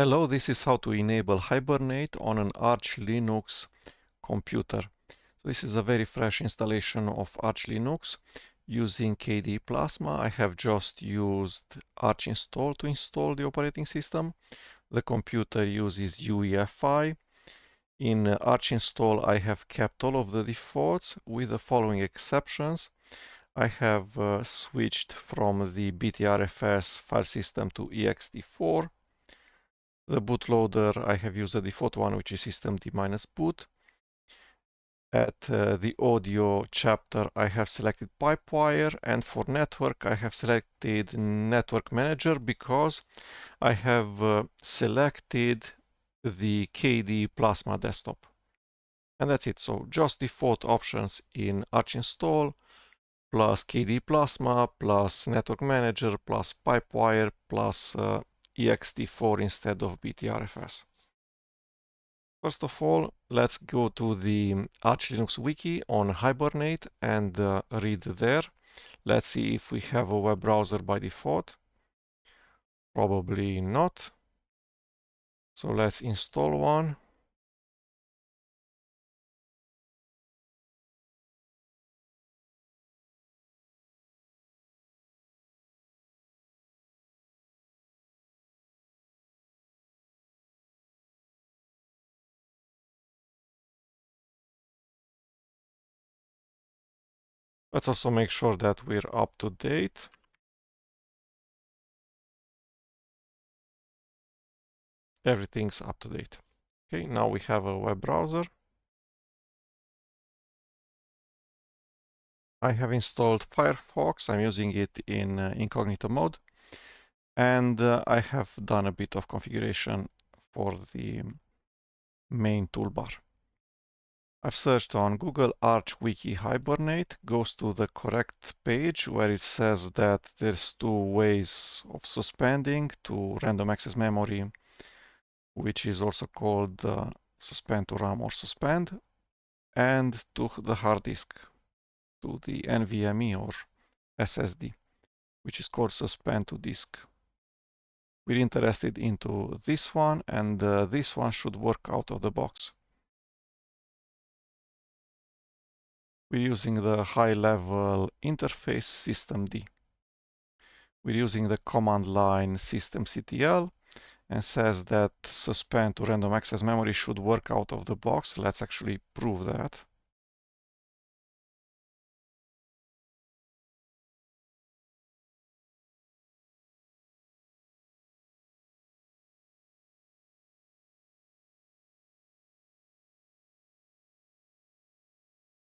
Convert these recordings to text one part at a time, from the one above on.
Hello, this is how to enable Hibernate on an Arch Linux computer. So this is a very fresh installation of Arch Linux using KDE Plasma. I have just used Arch install to install the operating system. The computer uses UEFI. In Arch install, I have kept all of the defaults with the following exceptions. I have switched from the BTRFS file system to ext4. The bootloader, I have used the default one, which is systemd-boot. At the audio chapter, I have selected Pipewire, and for network, I have selected Network Manager because I have selected the KDE Plasma desktop. And that's it. So just default options in Arch install, plus KDE Plasma, plus Network Manager, plus Pipewire, plus ext4 instead of BTRFS. First of all, let's go to the Arch Linux wiki on Hibernate and read there. Let's see if we have a web browser by default. Probably not. So let's install one. Let's also make sure that we're up to date. Everything's up to date. Okay, now we have a web browser. I have installed Firefox. I'm using it in incognito mode. And I have done a bit of configuration for the main toolbar. I've searched on Google Arch Wiki Hibernate, goes to the correct page where it says that there's two ways of suspending to random access memory, which is also called suspend to RAM or suspend, and to the hard disk, to the NVMe or SSD, which is called suspend to disk. We're interested into this one, and this one should work out of the box. We're using the high-level interface systemd. We're using the command line systemctl and says that suspend to random access memory should work out of the box. Let's actually prove that.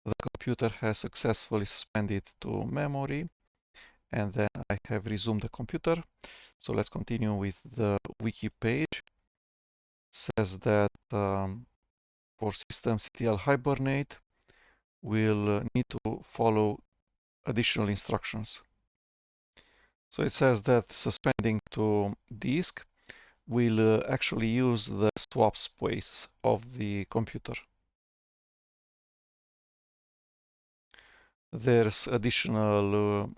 The computer has successfully suspended to memory, and then I have resumed the computer. So let's continue with the wiki page. Says that for systemctl hibernate, we'll need to follow additional instructions. So it says that suspending to disk will actually use the swap space of the computer. There's additional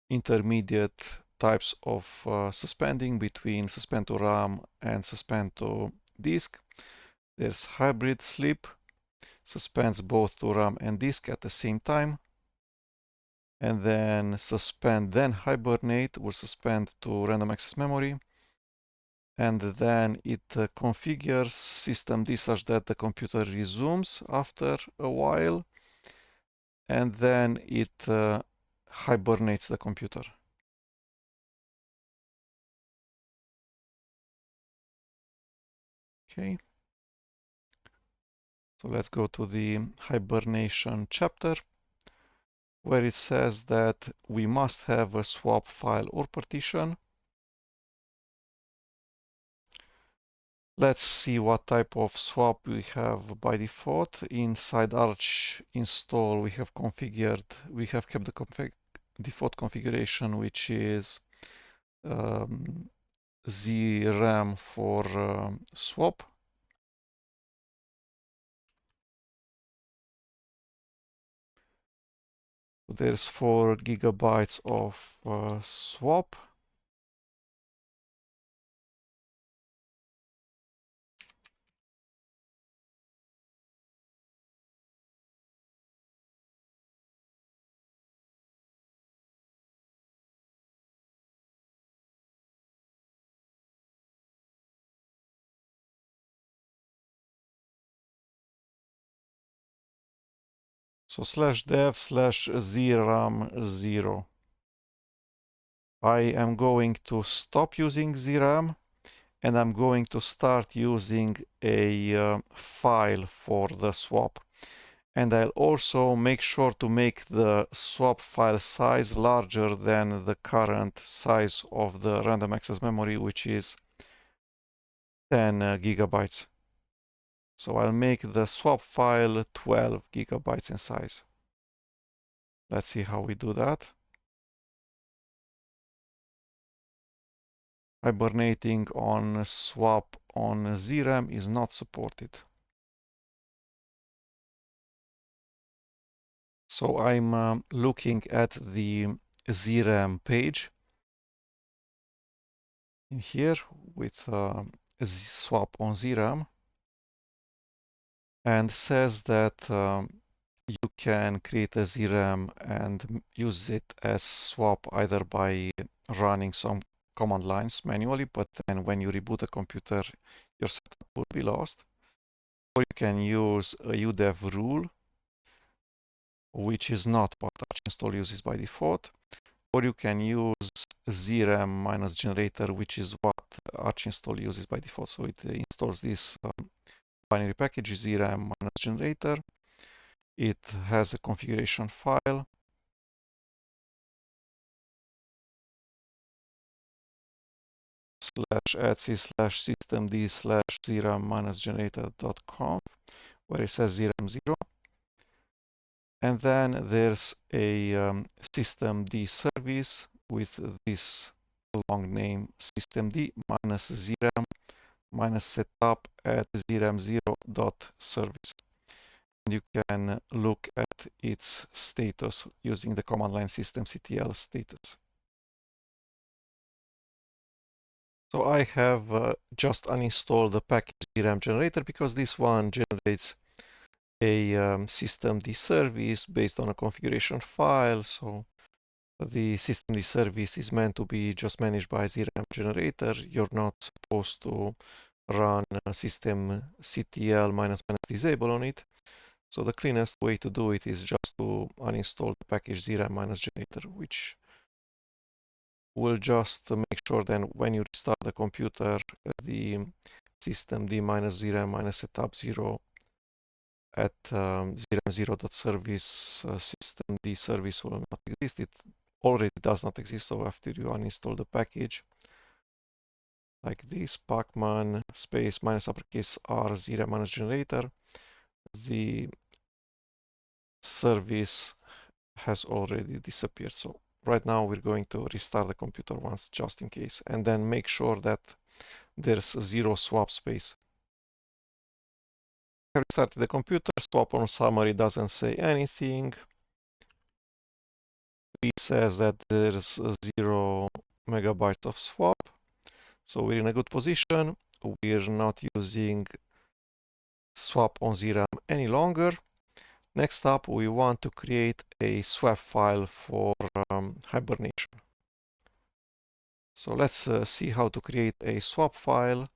intermediate types of suspending between suspend to RAM and suspend to disk. There's hybrid sleep, suspends both to RAM and disk at the same time. And then suspend, then hibernate will suspend to random access memory. And then it configures systemd such that the computer resumes after a while, and then it hibernates the computer. Okay. So let's go to the hibernation chapter, where it says that we must have a swap file or partition. Let's see what type of swap we have by default. Inside Arch install, we have kept the default configuration, which is zram for swap. There's 4 gigabytes of swap. So /dev /zram0. I am going to stop using zram and I'm going to start using a file for the swap. And I'll also make sure to make the swap file size larger than the current size of the random access memory, which is 10 gigabytes. So I'll make the swap file 12 gigabytes in size. Let's see how we do that. Hibernating on swap on zram is not supported. So I'm looking at the zram page in here with swap on zram, and says that you can create a zram and use it as swap either by running some command lines manually, but then when you reboot a computer, your setup will be lost. Or you can use a udev rule, which is not what Arch install uses by default. Or you can use zram minus generator, which is what Arch install uses by default. So it installs this binary package zram minus generator. It has a configuration file. /etc/systemd/zram-generator.conf, where it says zram0. And then there's a systemd service with this long name systemd minus zram minus setup at zram0.service. And you can look at its status using the command line systemctl status. So I have just uninstalled the package zram generator because this one generates a systemd service based on a configuration file. So the systemd service is meant to be just managed by zram generator. You're not supposed to run systemctl -- disable on it. So the cleanest way to do it is just to uninstall the package zram - generator, which will just make sure then when you restart the computer, the systemd - zram - setup 0 at zram0.service systemd service will not exist. It already does not exist. So after you uninstall the package, like this, pacman space -r zram - generator, the service has already disappeared. So right now we're going to restart the computer once just in case, and then make sure that there's zero swap space. I restarted the computer. Swap on summary doesn't say anything. It says that there's 0 megabytes of swap. So we're in a good position. We're not using swap on zram any longer. Next up, we want to create a swap file for hibernation. So let's see how to create a swap file.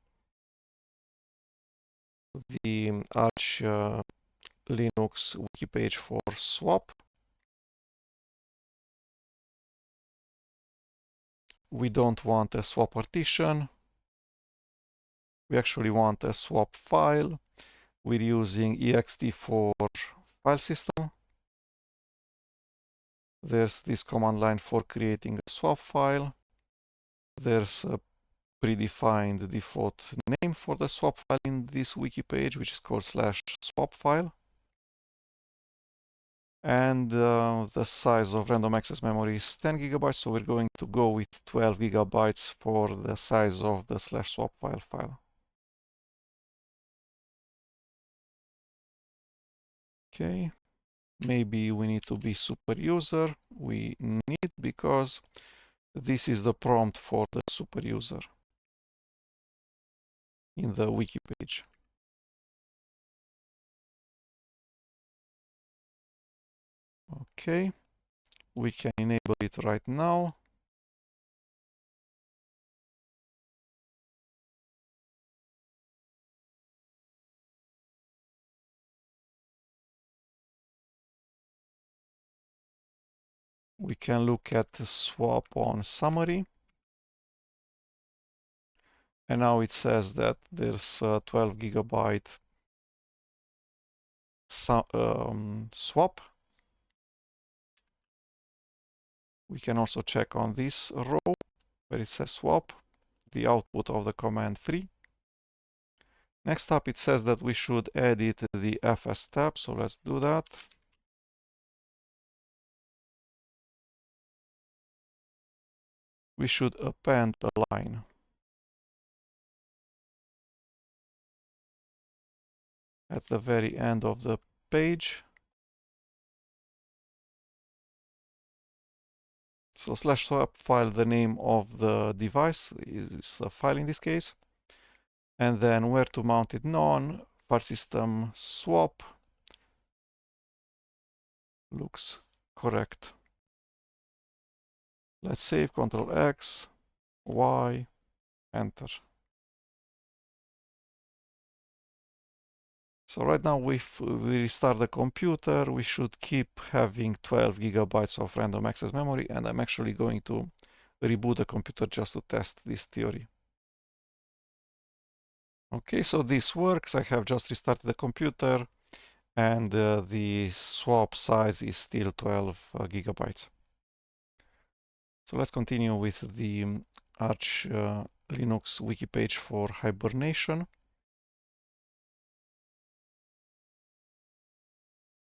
The Arch Linux wiki page for swap. We don't want a swap partition. We actually want a swap file. We're using ext for file system. There's this command line for creating a swap file. There's a predefined default name for the swap file in this wiki page, which is called /swap file. And the size of random access memory is 10 gigabytes, so we're going to go with 12 gigabytes for the size of the /swap file. Okay, maybe we need to be super user. We need, because this is the prompt for the super user in the wiki page. Okay, we can enable it right now. We can look at the swap on summary. And now it says that there's a 12 gigabyte swap. We can also check on this row where it says swap, the output of the command free. Next up, it says that we should edit the FS tab, so let's do that. We should append a line. At the very end of the page. So /swap file, the name of the device is a file in this case. And then where to mount it, none, file system swap. Looks correct. Let's save, Ctrl X, Y, enter. So right now, if we restart the computer, we should keep having 12 gigabytes of random access memory, and I'm actually going to reboot the computer just to test this theory. Okay, so this works. I have just restarted the computer, and the swap size is still 12 gigabytes. So let's continue with the Arch Linux wiki page for hibernation.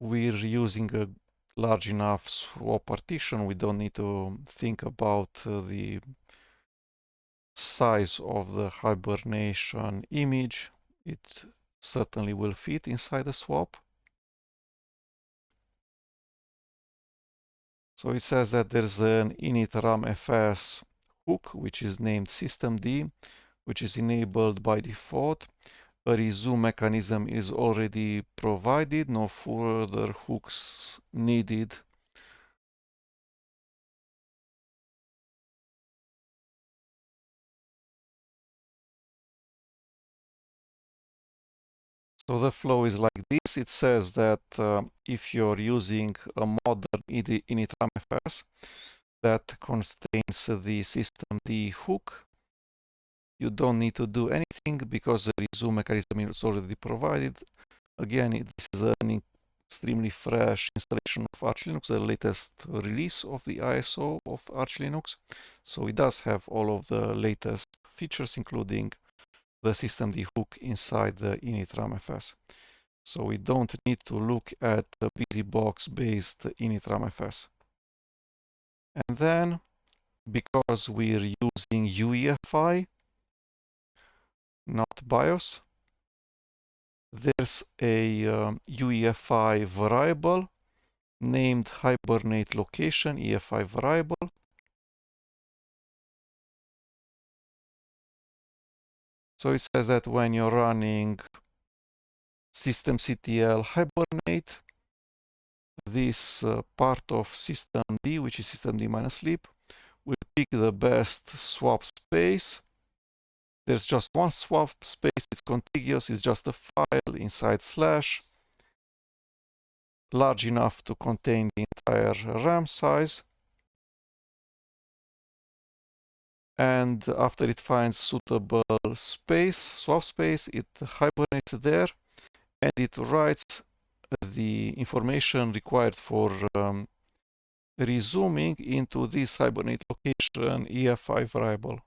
We're using a large enough swap partition. We don't need to think about the size of the hibernation image. It certainly will fit inside the swap. So it says that there's an init ramfs hook, which is named systemd, which is enabled by default. A resume mechanism is already provided, no further hooks needed. So the flow is like this. It says that if you're using a modern init ramfs that contains the systemd hook, you don't need to do anything because the resume mechanism is already provided. Again, this is an extremely fresh installation of Arch Linux, the latest release of the ISO of Arch Linux. So it does have all of the latest features, including the systemd hook inside the init ramfs. So we don't need to look at the busybox-based init ramfs. And then, because we're using UEFI, not BIOS, there's a UEFI variable named hibernate location EFI variable. So it says that when you're running systemctl hibernate, this part of systemd, which is systemd-sleep, will pick the best swap space. There's just one swap space, it's contiguous, it's just a file inside slash, large enough to contain the entire RAM size. And after it finds suitable space, swap space, it hibernates there, and it writes the information required for resuming into this hibernate location EFI variable.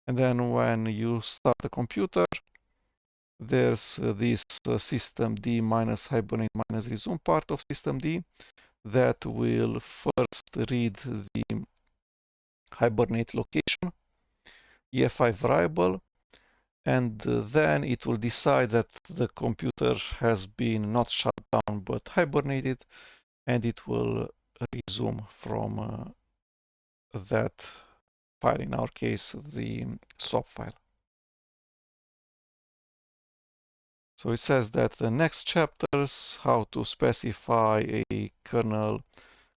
And then when you start the computer, there's this systemd minus hibernate minus resume part of systemd that will first read the hibernate location EFI variable, and then it will decide that the computer has been not shut down but hibernated, and it will resume from that file, in our case the swap file. So it says that the next chapters, how to specify a kernel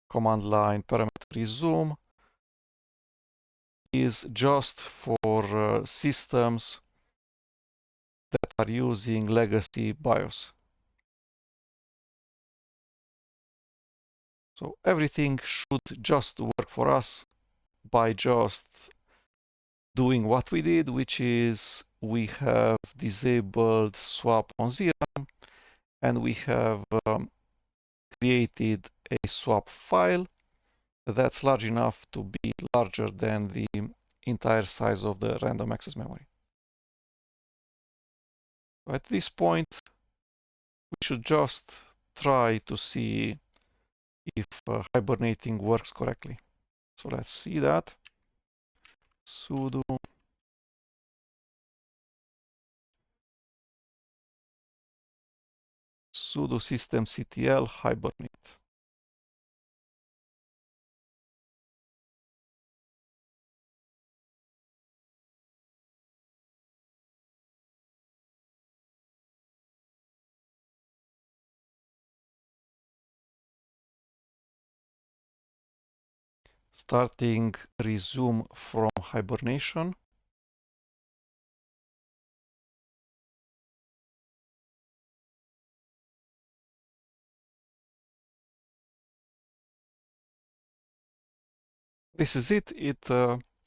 command line parameter resume, is just for systems that are using legacy BIOS. So everything should just work for us by just doing what we did, which is we have disabled swap on zram, and we have created a swap file that's large enough to be larger than the entire size of the random access memory. At this point, we should just try to see if hibernating works correctly. So let's see that. Sudo systemctl hibernate. Starting resume from hibernation. This is it. It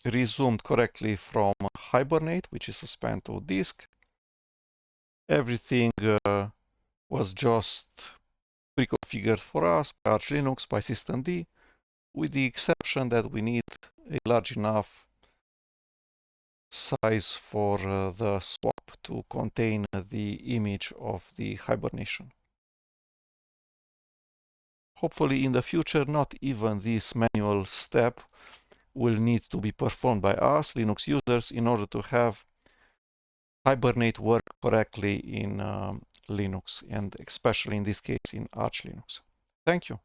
resumed correctly from hibernate, which is a span to disk. Everything was just pre-configured for us by Arch Linux, by systemd, with the exception that we need a large enough size for the swap to contain the image of the hibernation. Hopefully in the future, not even this manual step will need to be performed by us, Linux users, in order to have Hibernate work correctly in Linux, and especially in this case in Arch Linux. Thank you.